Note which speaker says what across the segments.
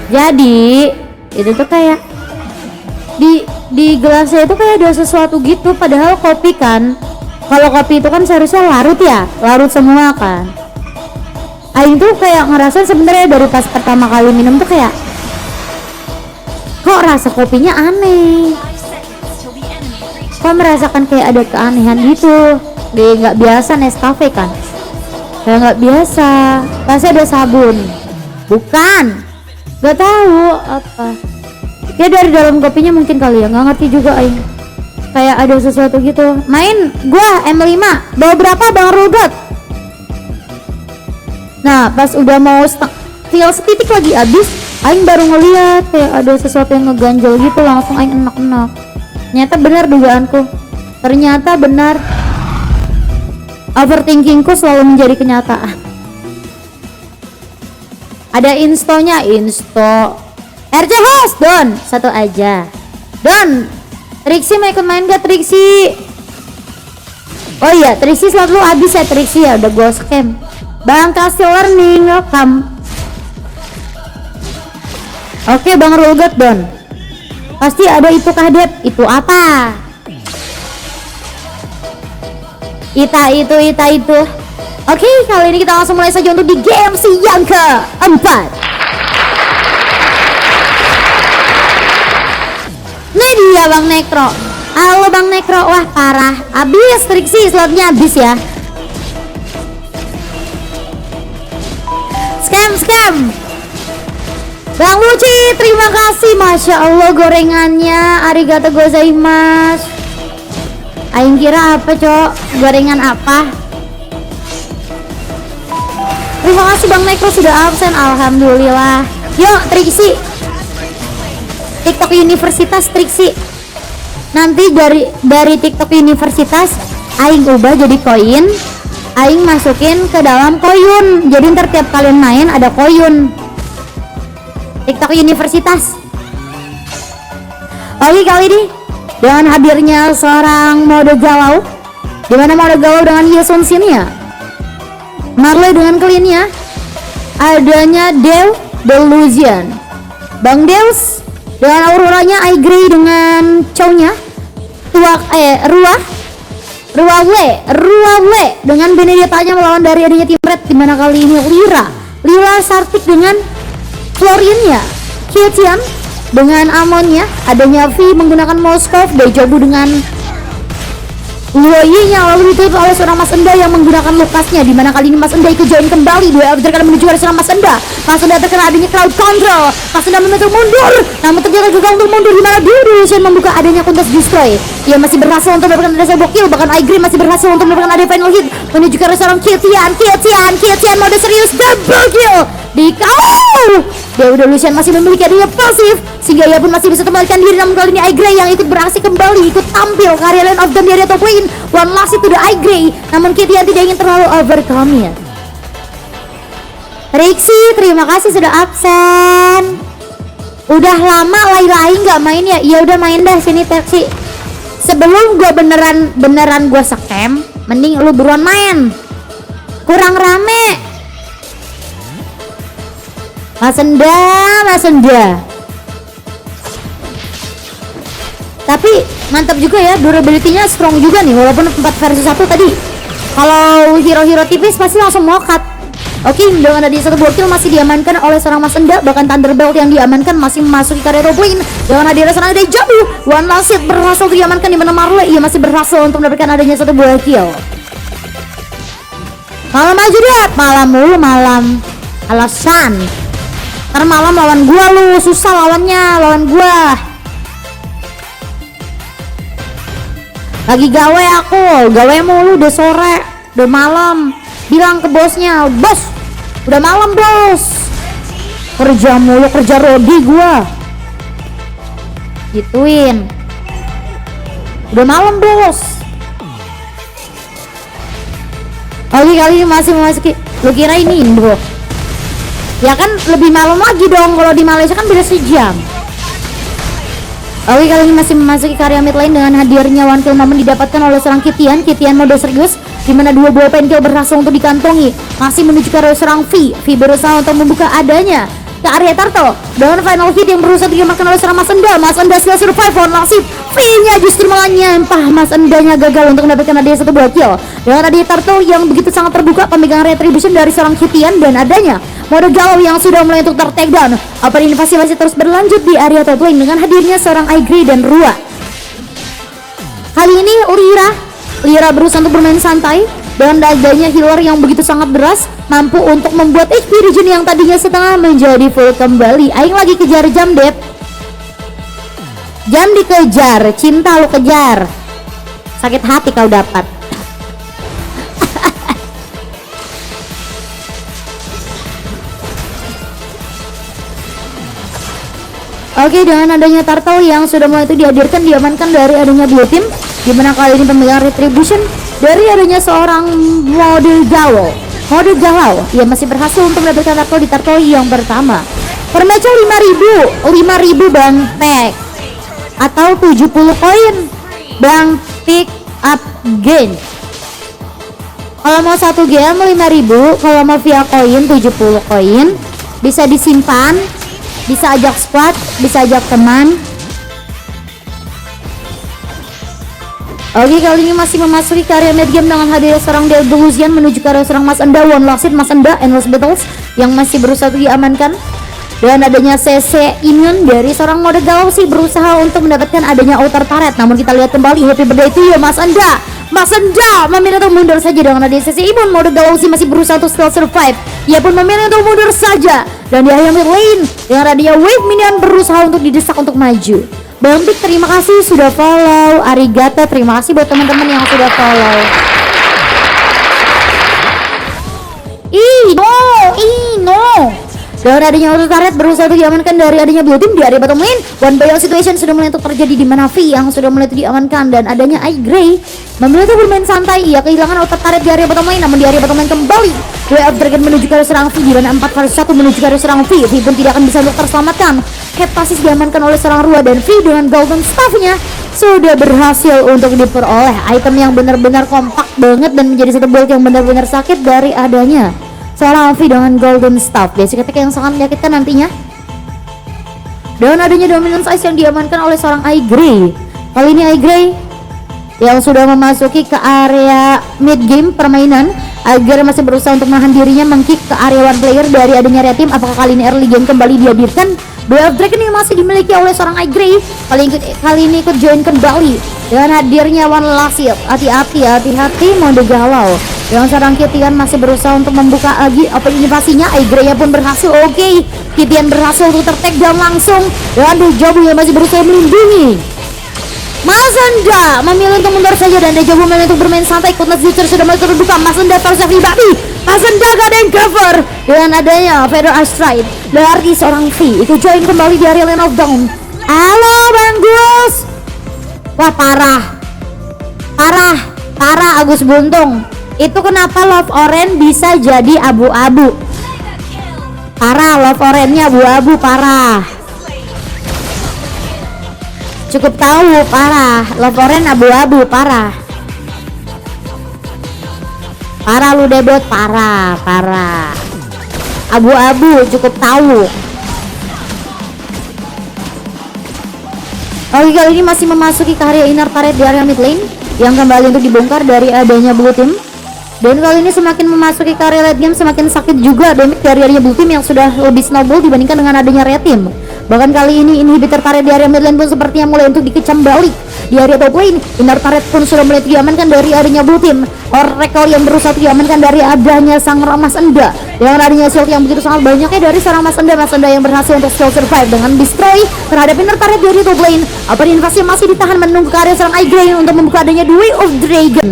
Speaker 1: Jadi itu tuh kayak di gelasnya itu kayak ada sesuatu gitu, padahal kopi kan, kalau kopi itu kan seharusnya larut ya, larut semua kan. Aing tuh kayak ngerasa sebenarnya dari pas pertama kali minum tuh kayak kok rasa kopinya aneh, kok merasakan kayak ada keanehan gitu. Dia nggak biasa Nescafe kan, kayak nggak biasa. Pasti ada sabun, bukan, nggak tahu apa ya, dari dalam kopinya mungkin kali ya, nggak ngerti juga Aing. Kayak ada sesuatu gitu. Main gua M5 bawa berapa Bang Rugot? Nah pas udah mau tinggal setitik lagi habis, Aing baru ngeliat kayak ada sesuatu yang ngeganjel gitu, langsung Aing enak-enak. Ternyata benar dugaanku, ternyata benar, overthinkingku selalu menjadi kenyataan. Ada instonya, insto RC host Don, satu aja Don. Trixie mau ikut main gak Trixie? Oh iya Trixie selalu habis ya Trixie ya, udah gue scam. Bang Kasih Learning welcome. Oke Bang Rugot Don, pasti ada itu kadet. Itu apa? Ita itu. Oke, kali ini kita langsung mulai saja untuk di GMC yang keempat. Ini dia Bang Nekro. Halo Bang Nekro, wah parah, habis Trixie, slotnya habis ya. Scam. Bang Luci, terima kasih, masya Allah gorengannya, arigato gozaimasu. Aing kira apa cok, gorengan apa? Terima kasih Bang Nekro sudah absen, alhamdulillah. Yuk Trixie, TikTok Universitas Trixie. Nanti dari TikTok Universitas Aing ubah jadi koin, Aing masukin ke dalam koyun. Jadi ntar tiap kalian main ada koyun. TikTok Universitas. Oke, kali ini dengan hadirnya seorang mode galau, dimana mode galau dengan Yeson Sinia, Marley dengan Clean-nya, adanya Dew Delusion, Bang Deus dengan Auroranya, Igrey dengan Chow-nya, Ruawe dengan Benedetta-nya melawan dari adanya Tim Red, dimana kali ini Lila Sartik dengan Florian-nya, Kietian dengan Amon-nya, adanya V menggunakan Moskov, Dejabu dengan Luoyi-nya, lalu ditutup oleh seorang Mas Enda yang menggunakan Lukasnya, dimana kali ini Mas Enda ikut join kembali. Dua elf terkena menuju ke seorang Mas Enda. Mas Enda terkena adanya crowd control. Mas Enda membentuk mundur, namun ternyata gagal untuk mundur, dimana Delusion membuka adanya Kuntas Destroy. Ia masih berhasil untuk mendapatkan adanya double kill, bahkan Igrey masih berhasil untuk mendapatkan adanya final hit menuju ke seorang Kietian mode serius double kill di kau. Delusion masih memiliki adanya pasif sehingga ia pun masih bisa kembalikan diri, namun kali ini Igrey yang ikut beraksi kembali, ikut tampil karya Land of Dawn di area top lane. One last itu the Igrey, namun Kietian tidak ingin terlalu overcome ya. Trixie, terima kasih sudah absen. Udah lama Laila nggak main ya? Ya udah main dah sini Trixie. Sebelum gua beneran gua scam, mending lu buruan main. Kurang rame. Mas Enda. Tapi mantap juga ya, durability-nya strong juga nih, walaupun 4 versus 1 tadi. Kalau hero-hero tipis pasti langsung mokat. Oke, dengan ada satu buah kill masih diamankan oleh seorang Mas Enda, bahkan Thunderbolt yang diamankan masih memasuki karya top lane. Dengan adanya seorang Dejabu, One Last Hit berhasil diamankan, di mana Marley ia masih berhasil untuk mendapatkan adanya satu buah kill. Malam aja deh, malam alasan. Ntar malam lawan gua lu, susah lawan gua. Lagi gawe aku, gawe mulu, udah sore, udah malam. Bilang ke bosnya, bos, udah malam bos. Kerja mulu, kerja rodi gua. Gituin. Udah malam bos. Oke, kali ini masih memasuki. Lu kira ini Indo? Ya kan lebih malam lagi dong, kalau di Malaysia kan beda sejam. Oke, kali ini masih memasuki karya mid lane dengan hadirnya one kill momen didapatkan oleh seorang Kietian mode serius, dimana dua buah pen kill berhasil untuk dikantongi. Masih menuju ke arah seorang V berusaha untuk membuka adanya ke area turtle dengan final hit yang berusaha dimakan oleh seorang Mas Enda. Mas Enda skill survive on nasib V-nya justru malah nyampah. Mas Endanya gagal untuk mendapatkan adanya satu buah kill dengan adanya turtle yang begitu sangat terbuka. Pemegang retribution dari seorang Kitian dan adanya mode galau yang sudah mulai untuk ter-take down. Apa invasi masih terus berlanjut di area top lane dengan hadirnya seorang Igre dan Rua. Kali ini Lira berusaha untuk bermain santai dengan adanya healer yang begitu sangat deras, mampu untuk membuat HP regen yang tadinya setengah menjadi full kembali. Aing lagi kejar jam, Dep. Jam dikejar, cinta lu kejar. Sakit hati kau dapat. Oke, dengan adanya turtle yang sudah mulai itu diamankan dari adanya blue team, dimana kali ini pemegang retribution dari adanya seorang mode galau yang masih berhasil untuk mendapatkan turtle di turtle yang pertama. Per match 5.000 bang tag atau 70 koin bang pick up gain. Kalau mau satu game 5.000, kalau mau via koin 70 koin, bisa disimpan, bisa ajak squad, bisa ajak teman. Oke, kali ini masih memasuki ke area mid game dengan hadirnya seorang Delusion menuju ke area seorang Mas Enda. One last hit Mas Enda Endless Battles yang masih berusaha untuk diamankan. Dan adanya CC immune dari seorang mode galau sih berusaha untuk mendapatkan adanya outer turret. Namun kita lihat kembali happy birthday to you Mas Enda. Mas Enda memilih untuk mundur saja dengan adanya CC immune. Mode galau sih masih berusaha untuk still survive. Ia pun memilih untuk mundur saja. Dan di area mid lane dengan adanya wave minion berusaha untuk didesak untuk maju. Bang Pik, terima kasih sudah follow. Arigato, terima kasih buat teman-teman yang sudah follow. No. Dan adanya auto turret berusaha untuk diamankan dari adanya blue team di area bottom lane. One by one situation sudah mulai untuk terjadi di mana V yang sudah mulai untuk diamankan dan adanya Igre memilih untuk bermain santai. Ia kehilangan auto turret di area bottom lane, namun di area bottom lane kembali Way of Dragon menuju ke arah serang V di mana 4 vs 1 menuju ke arah serang V. V pun tidak akan bisa untuk terselamatkan. Heptasis diamankan oleh seorang Rua dan V dengan golden staff-nya sudah berhasil untuk diperoleh item yang benar-benar kompak banget dan menjadi satu build yang benar-benar sakit dari adanya seorang V dengan golden staff. Basic attack yang sangat menyakitkan nantinya. Dan adanya dominance ice yang diamankan oleh seorang Igre. Kali ini Igre yang sudah memasuki ke area mid game permainan. Igre masih berusaha untuk menahan dirinya mengkick ke area one player dari adanya red team. Apakah kali ini early game kembali dihadirkan? Way of Dragon yang masih dimiliki oleh seorang Igre kali ini ikut join kembali dengan hadirnya one last hit. Hati-hati mode galau. Yang seorang Kitian masih berusaha untuk membuka lagi open invasinya. Igre pun berhasil. Oke, Kitian berhasil untuk ter-take down langsung. Dan Dejavu yang masih berusaha melindungi. Mas Enda memilih untuk mundur saja dan Dejavu memilih untuk bermain santai. Kutnas Future sudah mulai terbuka. Mas Enda terus pribadi. Mas Enda gak ada yang cover dengan adanya Feather Astride dari seorang V. Itu join kembali di area lane of down. Halo Bang Gus. Wah parah Agus Buntung. Itu kenapa Love Orange bisa jadi abu-abu? Parah, Love Orange-nya abu-abu, parah. Cukup tahu, parah. Love Orange abu-abu, parah. Parah lu debot, parah. Abu-abu, cukup tahu. Oke, kali ini masih memasuki ke area inner turret di area mid lane yang kembali untuk dibongkar dari adanya blue team. Dan kali ini semakin memasuki ke area late game semakin sakit juga damage dari area blue team yang sudah lebih snowball dibandingkan dengan adanya red team. Bahkan kali ini inhibitor turret di area mid lane pun sepertinya mulai untuk dikecam balik. Di area top lane, inner turret pun sudah mulai diamankan dari adanya blue team. Oracle yang berusaha diamankan dari adanya sang Mas Enda. Dengan adanya shield yang begitu sangat banyaknya dari seorang Mas Enda yang berhasil untuk still survive dengan destroy terhadap inner turret dari top lane. Apa invasi masih ditahan menunggu ke area seorang Igre untuk membuka adanya Way of Dragon.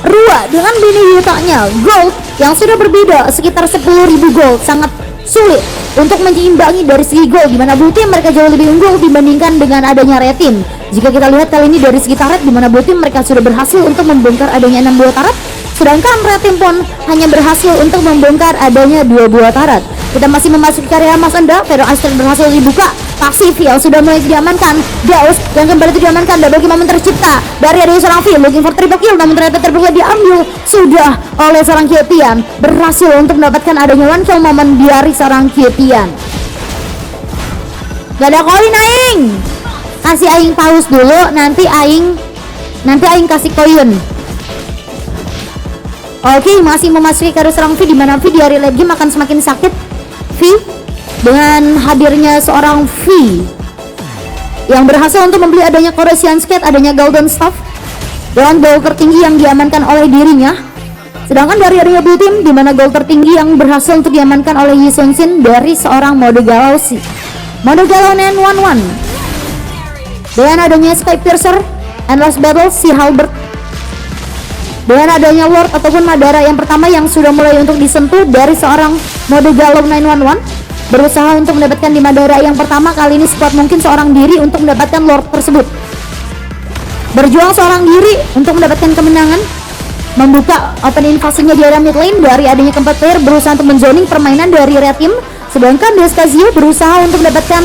Speaker 1: Rua dengan binatangnya gold yang sudah berbeda sekitar 10.000 gold, sangat sulit untuk menyeimbangi dari segi gold, dimana blue team mereka jauh lebih unggul dibandingkan dengan adanya red team. Jika kita lihat kali ini dari segi turret, dimana blue team mereka sudah berhasil untuk membongkar adanya 6 buah turret, sedangkan red team pun hanya berhasil untuk membongkar adanya 2 buah turret. Kita masih memasuki karya Mas Enda. Vero Aster berhasil dibuka. Pasif yang sudah mulai diamankan. Daus yang kembali diamankan. Double kill momen tercipta dari adanya seorang Phil looking for triple kill, namun ternyata triple kill diambil sudah oleh seorang Kyutian. Berhasil untuk mendapatkan adanya one kill momen dari seorang Kyutian. Gak ada koin Aing. Kasih Aing paus dulu, nanti Aing kasih koin. Oke, masih memasuki karya seorang V, dimana V di hari late game akan semakin sakit. V dengan hadirnya seorang V yang berhasil untuk membeli adanya Corrosion Skate, adanya Golden Staff dengan goal tertinggi yang diamankan oleh dirinya. Sedangkan dari area blue team dimana goal tertinggi yang berhasil untuk diamankan oleh Yi Sun Shin dari seorang mode galau Mode galau 911 dengan adanya Sky Piercer, Endless Battle, si Halbert, dengan adanya Lord ataupun Madara yang pertama yang sudah mulai untuk disentuh dari seorang mode galau 911, berusaha untuk mendapatkan di Madara yang pertama. Kali ini squad mungkin seorang diri untuk mendapatkan Lord tersebut, berjuang seorang diri untuk mendapatkan kemenangan, membuka open invasinya di area mid lane. Dari adanya keempat player berusaha untuk menzoning permainan dari red team, sedangkan Descazio berusaha untuk mendapatkan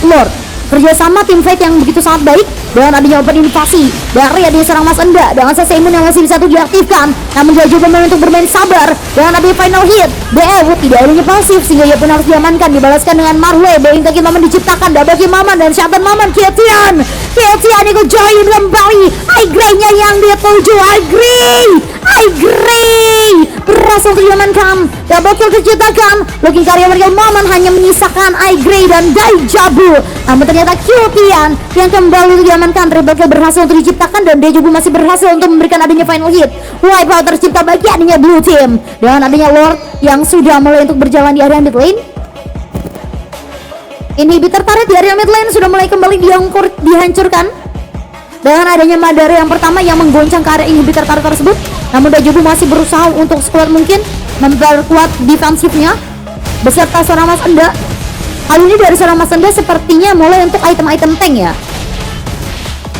Speaker 1: Lord. Kerjasama tim fight yang begitu sangat baik dengan adanya open invasi dari adanya seorang Mas Enda dengan Seseimun yang masih bisa diaktifkan, namun dia juga memang untuk bermain sabar dengan adanya final hit. BF tidak adanya pasif sehingga ia pun harus diamankan, dibalaskan dengan Marley. Bowing kaki Maman diciptakan, double kill Maman dan Shatan Maman. Kyutian ikut join kembali. Igrey-nya yang dituju. Igrey berhasil diamankan, double kill terciptakan. Looking karya warga Maman hanya menyisakan Igrey dan Daijabu, namun ternyata Kyutian yang kembali diamankan. Triple kill berhasil untuk diciptakan dan Daijabu masih berhasil untuk memberikan adanya final hit. Wipeout tercipta bagi adanya blue team dengan adanya Lord yang sudah mulai untuk berjalan di area mid lane. Inhibitor turret di area mid lane sudah mulai kembali dihancurkan dengan adanya Madara yang pertama yang menggoncang ke area inhibitor turret tersebut. Namun Daijabu masih berusaha untuk sekuat mungkin memperkuat defensifnya beserta seorang Mas Enda. Kali ini dari seorang Mas Enda sepertinya mulai untuk item-item tank ya,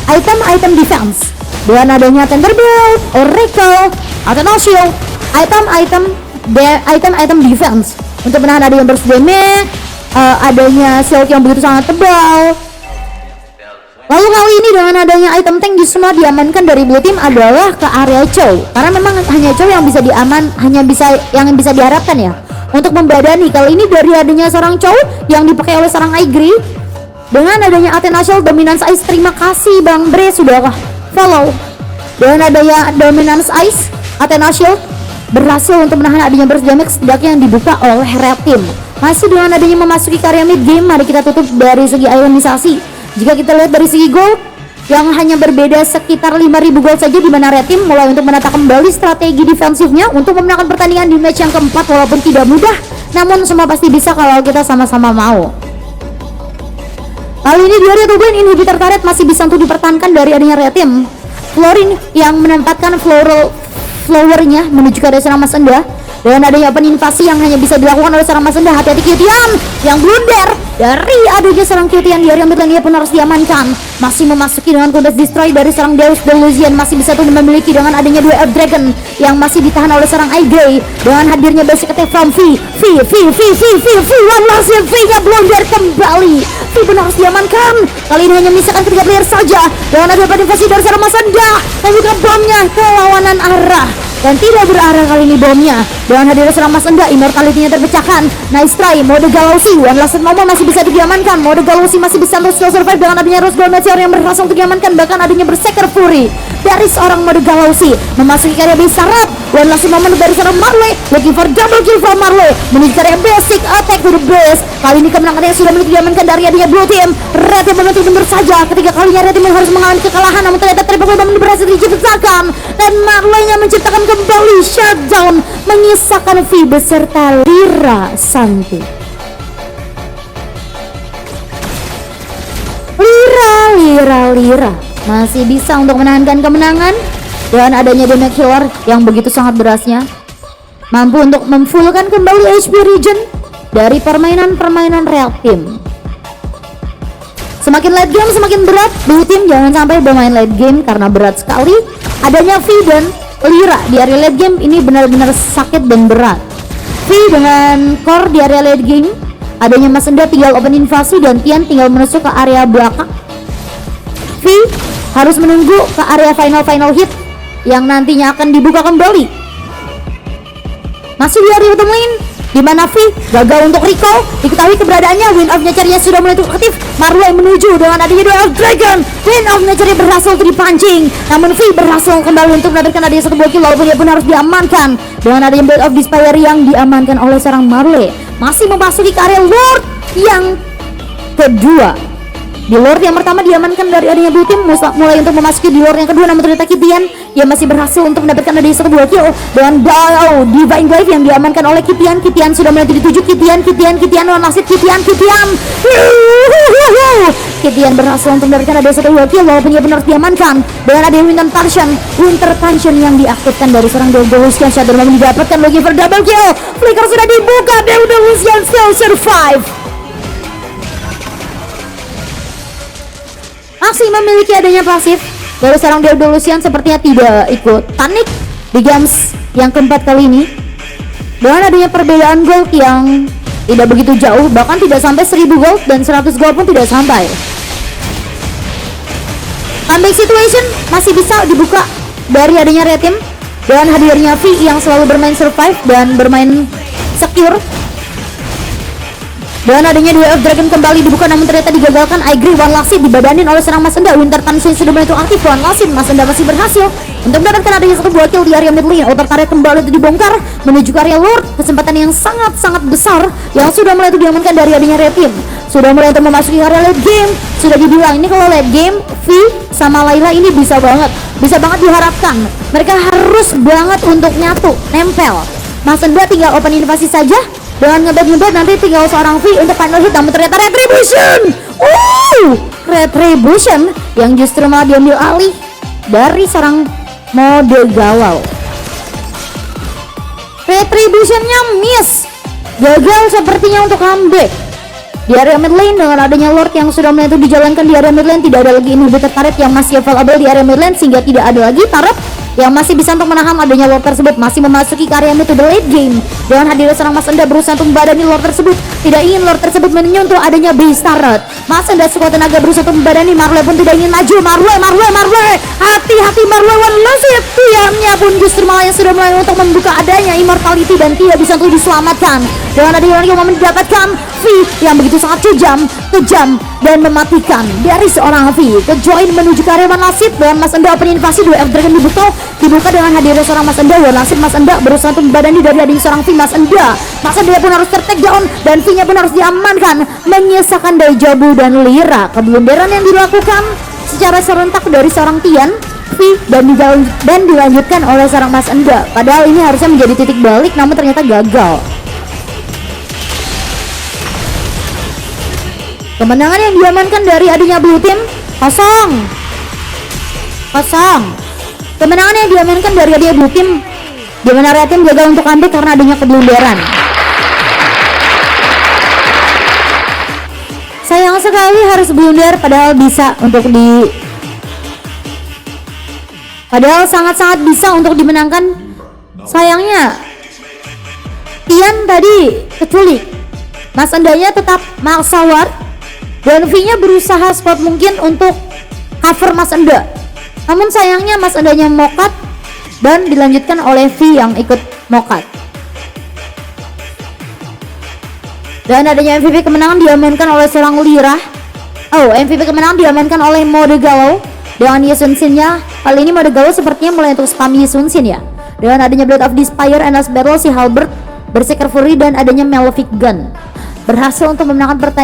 Speaker 1: item defense dengan adanya Thunderbolt, Oracle, atau Shield, item defense untuk menahan adanya burst damage, adanya shield yang begitu sangat tebal. Lalu kali ini dengan adanya item tank justru diamankan dari blue team adalah ke area Chow, karena memang hanya Chow yang bisa yang bisa diharapkan ya untuk membadani. Kali ini dari adanya seorang Chow yang dipakai oleh seorang Igrey dengan adanya Athena Shield, Dominance Ice. Terima kasih Bang Bre sudah follow. Dengan adanya Dominance Ice, Athena Shield berhasil untuk menahan adanya burst damage setidaknya yang dibuka oleh red team. Masih dengan adanya memasuki karya mid game, mari kita tutup dari segi ironisasi. Jika kita lihat dari segi gold yang hanya berbeda sekitar 5.000 gold saja, di mana red team mulai untuk menata kembali strategi defensifnya untuk memenangkan pertandingan di match yang keempat, walaupun tidak mudah, namun semua pasti bisa kalau kita sama-sama mau. Kali ini di area top lane inhibitor turret masih bisa untuk dipertahankan dari adanya red team. Florin yang menempatkan flowernya menuju ke area seorang Mas Enda dengan adanya open invasi yang hanya bisa dilakukan oleh seorang Mas Enda. Hati-hati Kyutian yang blunder dari adanya seorang Kyutian di area mid lane, dia pun harus diamankan. Masih memasuki dengan Contest Destroy dari seorang Deus Delusion, masih bisa tuh memiliki dengan adanya dua Elf Dragon yang masih ditahan oleh seorang Igrey dengan hadirnya basic attack from V. One last hit, V-nya blunder kembali. V pun harus diamankan. Kali ini hanya menyisakan 3 player saja dengan ada invasi dari seorang Mas Enda dan juga bomnya ke lawanan arah. Dan tidak berarah kali ini bomnya dengan hadirnya seorang Mas Enda. Immortality-nya terpecahkan. Nice try, mode Galausi. One last moment masih bisa diamankan. Mode Galausi masih bisa terus survive dengan adanya Rose Gold Meteor yang berhasil untuk diamankan. Bahkan adanya Berserker Fury dari seorang mode Galausi memasuki karya base syarat. One last moment dari seorang Marley, looking for double kill from Marley menuju karya basic attack to the base. Kali ini kemenangan yang sudah diamankan dari adanya blue team. Red team membantu mundur saja. Ketiga kalinya Red team harus mengalami kekalahan, namun ternyata triple kill berhasil diciptakan dan Marley-nya menciptakan kembali shutdown, menyisakan V beserta Lira Santi. Lira masih bisa untuk menahankan kemenangan dengan adanya damage healer yang begitu sangat derasnya, mampu untuk memfullkan kembali HP regen dari permainan real team. Semakin late game semakin berat. Blue team jangan sampai bermain late game karena berat sekali. Adanya V dan Lira di area late game ini benar-benar sakit dan berat. V dengan core di area late game. Adanya Mas Enda tinggal open invasi dan Tian tinggal menusuk ke area belakang. V harus menunggu ke area final hit yang nantinya akan dibuka kembali. Masih di area bottom lane, di mana V gagal untuk recall. Diketahui keberadaannya, Wind of Nature-nya sudah mulai aktif. Marley menuju dengan adanya Duel of Dragon. Wind of Nature berhasil untuk dipancing, namun V berhasil kembali untuk mendapatkan adanya satu buah kill, walaupun dia pun harus diamankan dengan adanya Blade of Despair yang diamankan oleh seorang Marley. Masih memasuki ke area Lord yang kedua. Di Lord yang pertama diamankan dari adanya blue team, mulai untuk memasuki di Lord yang kedua, namun ternyata Kitian yang masih berhasil untuk mendapatkan adanya satu buah kill dengan Divine Glaive yang diamankan oleh Kitian. Kitian sudah mulai dituju. Kitian lawan nasib. Kitian berhasil untuk mendapatkan adanya satu buah kill, walaupun dia benar diamankan dengan adanya Winter Tension yang diaktifkan dari seorang Delusion. Shadow memang didapatkan lagi for double kill. Flicker sudah dibuka, Delusion still survive. Masih memiliki adanya pasif dari seorang Delusion, sepertinya tidak ikut panik di games yang keempat kali ini. Dengan adanya perbedaan gold yang tidak begitu jauh, bahkan tidak sampai 1000 gold dan 100 gold pun tidak sampai. Comeback situation masih bisa dibuka dari adanya red team dengan hadirnya V yang selalu bermain survive dan bermain secure. Dan adanya Duel of Dragon kembali dibuka, namun ternyata digagalkan. Igri One Last dibadanin oleh serang Mas Enda. Winter Tension sudah mulai aktif. One Last, Mas Enda masih berhasil untuk mendapatkan adanya satu buah kill di area mid lane. Outer turret kembali itu dibongkar menuju ke area Lord. Kesempatan yang sangat besar yang sudah mulai itu diamankan dari adanya red team. Sudah mulai untuk memasuki area late game. Sudah dibilang ini kalau late game V sama Layla ini bisa banget diharapkan. Mereka harus banget untuk nyatu, nempel. Mas Enda tinggal open invasi saja. Dengan ngebet nanti tinggal seorang V untuk final hit, namun ternyata Retribution yang justru malah diambil alih dari seorang mode galau. Retributionnya miss, gagal sepertinya untuk comeback di area mid lane. Dengan adanya Lord yang sudah mulai itu dijalankan di area mid lane, tidak ada lagi inhibitor turret yang masih available di area mid lane, sehingga tidak ada lagi turret yang masih bisa untuk menahan adanya Lord tersebut. Masih memasuki ke area mid to the late game dengan hadirnya seorang Mas Enda berusaha untuk membadani Lord tersebut. Tidak ingin Lord tersebut menyentuh adanya base turret. Mas Enda sekuat tenaga berusaha untuk membadani. Marley pun tidak ingin maju. Marley, hati-hati Marley. One last hit. Tiangnya pun justru malah yang sudah mulai untuk membuka adanya immortality dan tidak bisa untuk diselamatkan. Dengan adanya yang momen didapatkan V yang begitu sangat kejam dan mematikan dari seorang V. Ke join menuju ke area One Last Hit dengan Mas Enda open invasi. Duel of Dragon dibuka dengan hadirnya seorang Mas Enda. One Last Hit, Mas Enda berusaha untuk membadani dari adanya seorang V. Mas Enda pun harus ter-take down dan V nya pun harus diamankan, menyisakan Daijabu dan Lira. Keblunderan yang dilakukan secara serentak dari seorang Tian, V dan dilanjutkan oleh seorang Mas Enda. Padahal ini harusnya menjadi titik balik, namun ternyata gagal. Kemenangan yang diamankan dari adanya blue team kosong. Kemenangan yang diamankan dari adanya blue team, di mana red team gagal untuk comeback karena adanya keblunderan. Sayang sekali harus blunder, padahal sangat-sangat bisa untuk dimenangkan. Sayangnya Tian tadi keculik. Mas Endanya tetap maksa war dan V-nya berusaha spot mungkin untuk cover Mas Enda. Namun sayangnya Mas Endanya mokat dan dilanjutkan oleh V yang ikut mokat. Dan adanya MVP kemenangan diamankan oleh seorang Lira. MVP kemenangan diamankan oleh mode galau dengan Yisun Sin-nya. Kali ini mode galau sepertinya mulai untuk spam Yisun Sin ya. Dengan adanya Blade of Despair, Endless Battle, si Halberd, Berserker Fury dan adanya Malefic Gun berhasil untuk memenangkan pertandingan